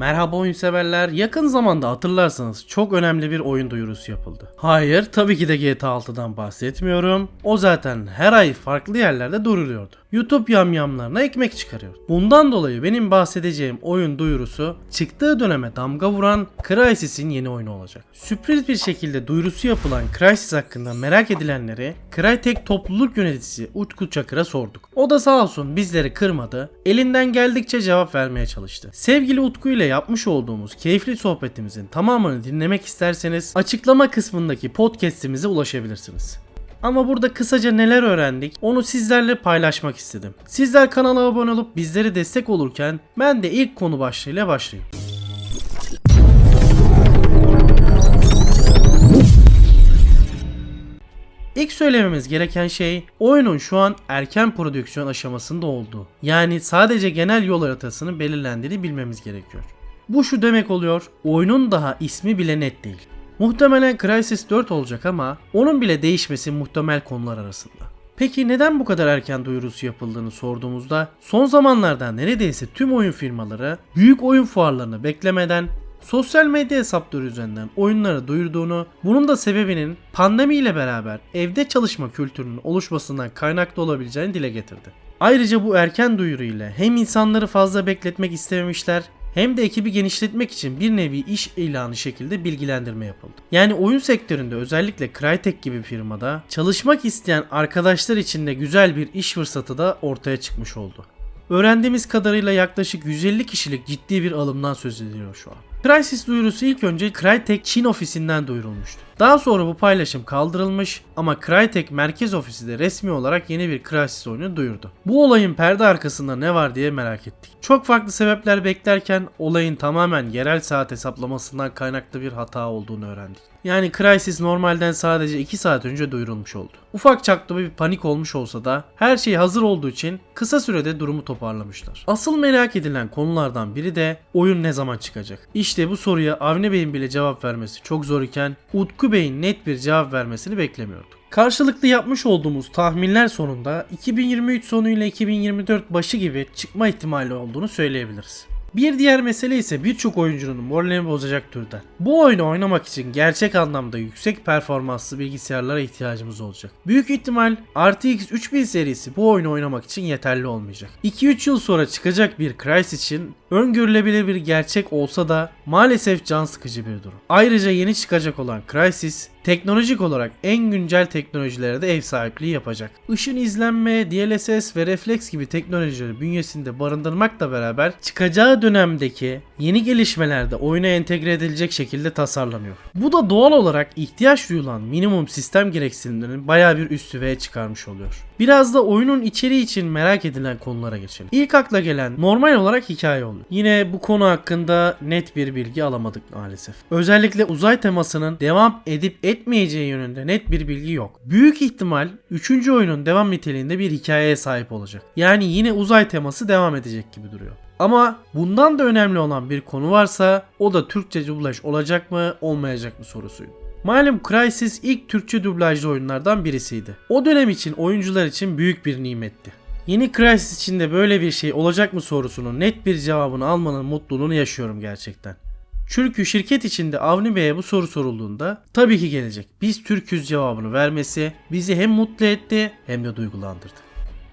Merhaba oyun severler. Yakın zamanda hatırlarsanız çok önemli bir oyun duyurusu yapıldı. Hayır, tabii ki de GTA 6'dan bahsetmiyorum. O zaten her ay farklı yerlerde duyuruluyordu. YouTube yamyamlarına ekmek çıkarıyor. Bundan dolayı benim bahsedeceğim oyun duyurusu çıktığı döneme damga vuran Crysis'in yeni oyunu olacak. Sürpriz bir şekilde duyurusu yapılan Crysis hakkında merak edilenleri Crytek topluluk yöneticisi Utku Çakır'a sorduk. O da sağ olsun bizleri kırmadı, elinden geldikçe cevap vermeye çalıştı. Sevgili Utku ile yapmış olduğumuz keyifli sohbetimizin tamamını dinlemek isterseniz açıklama kısmındaki podcast'imize ulaşabilirsiniz. Ama burada kısaca neler öğrendik onu sizlerle paylaşmak istedim. Sizler kanala abone olup bizlere destek olurken ben de ilk konu başlığıyla başlayayım. İlk söylememiz gereken şey oyunun şu an erken prodüksiyon aşamasında olduğu. Yani sadece genel yol haritasının belirlendiğini bilmemiz gerekiyor. Bu şu demek oluyor, oyunun daha ismi bile net değil. Muhtemelen Crysis 4 olacak ama onun bile değişmesi muhtemel konular arasında. Peki neden bu kadar erken duyurusu yapıldığını sorduğumuzda son zamanlarda neredeyse tüm oyun firmaları büyük oyun fuarlarını beklemeden sosyal medya hesapları üzerinden oyunları duyurduğunu, bunun da sebebinin pandemiyle beraber evde çalışma kültürünün oluşmasından kaynaklı olabileceğini dile getirdi. Ayrıca bu erken duyuru ile hem insanları fazla bekletmek istememişler hem de ekibi genişletmek için bir nevi iş ilanı şekilde bilgilendirme yapıldı. Yani oyun sektöründe özellikle Crytek gibi firmada çalışmak isteyen arkadaşlar için de güzel bir iş fırsatı da ortaya çıkmış oldu. Öğrendiğimiz kadarıyla yaklaşık 150 kişilik ciddi bir alımdan söz ediliyor şu an. Crysis duyurusu ilk önce Crytek Çin ofisinden duyurulmuştu. Daha sonra bu paylaşım kaldırılmış ama Crytek merkez ofisi de resmi olarak yeni bir Crysis oyunu duyurdu. Bu olayın perde arkasında ne var diye merak ettik. Çok farklı sebepler beklerken olayın tamamen yerel saat hesaplamasından kaynaklı bir hata olduğunu öğrendik. Yani Crysis normalden sadece 2 saat önce duyurulmuş oldu. Ufak çaplı bir panik olmuş olsa da her şey hazır olduğu için kısa sürede durumu toparlamışlar. Asıl merak edilen konulardan biri de oyun ne zaman çıkacak? İşte bu soruya Avni Bey'in bile cevap vermesi çok zor iken Utku Bey'in net bir cevap vermesini beklemiyorduk. Karşılıklı yapmış olduğumuz tahminler sonunda 2023 sonu ile 2024 başı gibi çıkma ihtimali olduğunu söyleyebiliriz. Bir diğer mesele ise birçok oyuncunun moralini bozacak türden. Bu oyunu oynamak için gerçek anlamda yüksek performanslı bilgisayarlara ihtiyacımız olacak. Büyük ihtimal RTX 3000 serisi bu oyunu oynamak için yeterli olmayacak. 2-3 yıl sonra çıkacak bir Crysis için öngörülebilir bir gerçek olsa da maalesef can sıkıcı bir durum. Ayrıca yeni çıkacak olan Crysis teknolojik olarak en güncel teknolojilere de ev sahipliği yapacak. Işın izlenme, DLSS ve refleks gibi teknolojileri bünyesinde barındırmakla beraber çıkacağı dönemdeki yeni gelişmelerde oyuna entegre edilecek şekilde tasarlanıyor. Bu da doğal olarak ihtiyaç duyulan minimum sistem gereksinimlerinin bayağı bir üst düzeye çıkarmış oluyor. Biraz da oyunun içeriği için merak edilen konulara geçelim. İlk akla gelen normal olarak hikaye oluyor. Yine bu konu hakkında net bir bilgi alamadık maalesef. Özellikle uzay temasının devam edip etmeyeceği yönünde net bir bilgi yok. Büyük ihtimal 3. oyunun devam niteliğinde bir hikayeye sahip olacak. Yani yine uzay teması devam edecek gibi duruyor. Ama bundan da önemli olan bir konu varsa o da Türkçe dublaj olacak mı olmayacak mı sorusuydu. Malum Crysis ilk Türkçe dublajlı oyunlardan birisiydi. O dönem için oyuncular için büyük bir nimetti. Yeni Crysis için de böyle bir şey olacak mı sorusunun net bir cevabını almanın mutluluğunu yaşıyorum gerçekten. Çünkü şirket içinde Avni Bey'e bu soru sorulduğunda tabii ki gelecek. Biz Türk'üz cevabını vermesi bizi hem mutlu etti hem de duygulandırdı.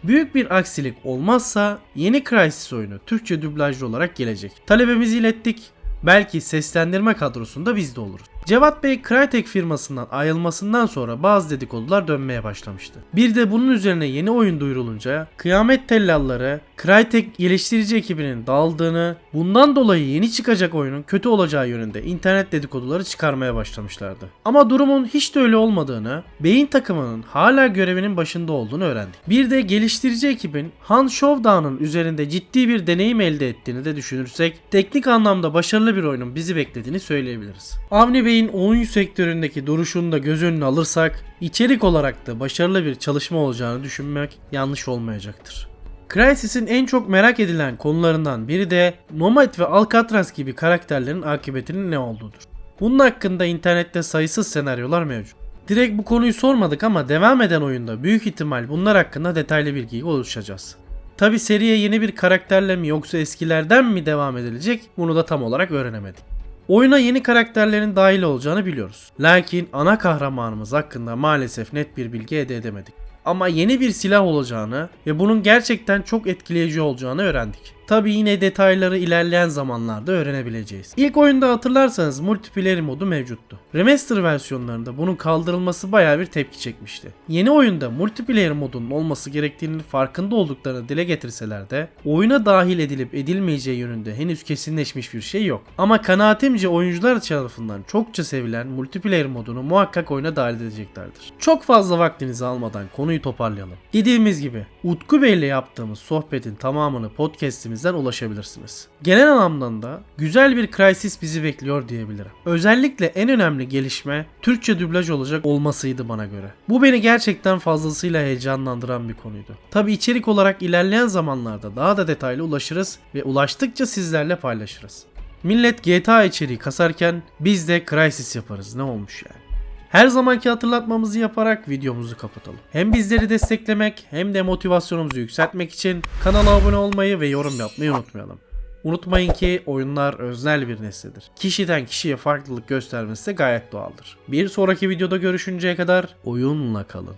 Büyük bir aksilik olmazsa yeni Crysis oyunu Türkçe dublajlı olarak gelecek. Talebimizi ilettik. Belki seslendirme kadrosunda biz de oluruz. Cevat Bey Crytek firmasından ayrılmasından sonra bazı dedikodular dönmeye başlamıştı. Bir de bunun üzerine yeni oyun duyurulunca kıyamet tellalları Crytek geliştirici ekibinin dağıldığını, bundan dolayı yeni çıkacak oyunun kötü olacağı yönünde internet dedikoduları çıkarmaya başlamışlardı. Ama durumun hiç de öyle olmadığını, Bey'in takımının hala görevinin başında olduğunu öğrendik. Bir de geliştirici ekibin Han Showdown'un üzerinde ciddi bir deneyim elde ettiğini de düşünürsek teknik anlamda başarılı bir oyunun bizi beklediğini söyleyebiliriz. Avni Bey'in oyun sektöründeki duruşunu da göz önüne alırsak içerik olarak da başarılı bir çalışma olacağını düşünmek yanlış olmayacaktır. Crysis'in en çok merak edilen konularından biri de Nomad ve Alcatraz gibi karakterlerin akıbetinin ne olduğudur. Bunun hakkında internette sayısız senaryolar mevcut. Direkt bu konuyu sormadık ama devam eden oyunda büyük ihtimal bunlar hakkında detaylı bilgiye ulaşacağız. Tabi seriye yeni bir karakterle mi yoksa eskilerden mi devam edilecek bunu da tam olarak öğrenemedik. Oyuna yeni karakterlerin dahil olacağını biliyoruz. Lakin ana kahramanımız hakkında maalesef net bir bilgi elde edemedik. Ama yeni bir silah olacağını ve bunun gerçekten çok etkileyici olacağını öğrendik. Tabi yine detayları ilerleyen zamanlarda öğrenebileceğiz. İlk oyunda hatırlarsanız multiplayer modu mevcuttu. Remaster versiyonlarında bunun kaldırılması bayağı bir tepki çekmişti. Yeni oyunda multiplayer modunun olması gerektiğinin farkında olduklarını dile getirseler de oyuna dahil edilip edilmeyeceği yönünde henüz kesinleşmiş bir şey yok. Ama kanaatimce oyuncular tarafından çokça sevilen multiplayer modunu muhakkak oyuna dahil edeceklerdir. Çok fazla vaktinizi almadan konuyu toparlayalım. Dediğimiz gibi Utku Bey ile yaptığımız sohbetin tamamını podcast'imizden ulaşabilirsiniz. Genel anlamda da güzel bir Crysis bizi bekliyor diyebilirim. Özellikle en önemli gelişme Türkçe dublaj olacak olmasıydı bana göre. Bu beni gerçekten fazlasıyla heyecanlandıran bir konuydu. Tabi içerik olarak ilerleyen zamanlarda daha da detaylı ulaşırız ve ulaştıkça sizlerle paylaşırız. Millet GTA içeriği kasarken biz de Crysis yaparız, ne olmuş yani. Her zamanki hatırlatmamızı yaparak videomuzu kapatalım. Hem bizleri desteklemek hem de motivasyonumuzu yükseltmek için kanala abone olmayı ve yorum yapmayı unutmayalım. Unutmayın ki oyunlar öznel bir nesnedir. Kişiden kişiye farklılık göstermesi de gayet doğaldır. Bir sonraki videoda görüşünceye kadar oyunla kalın.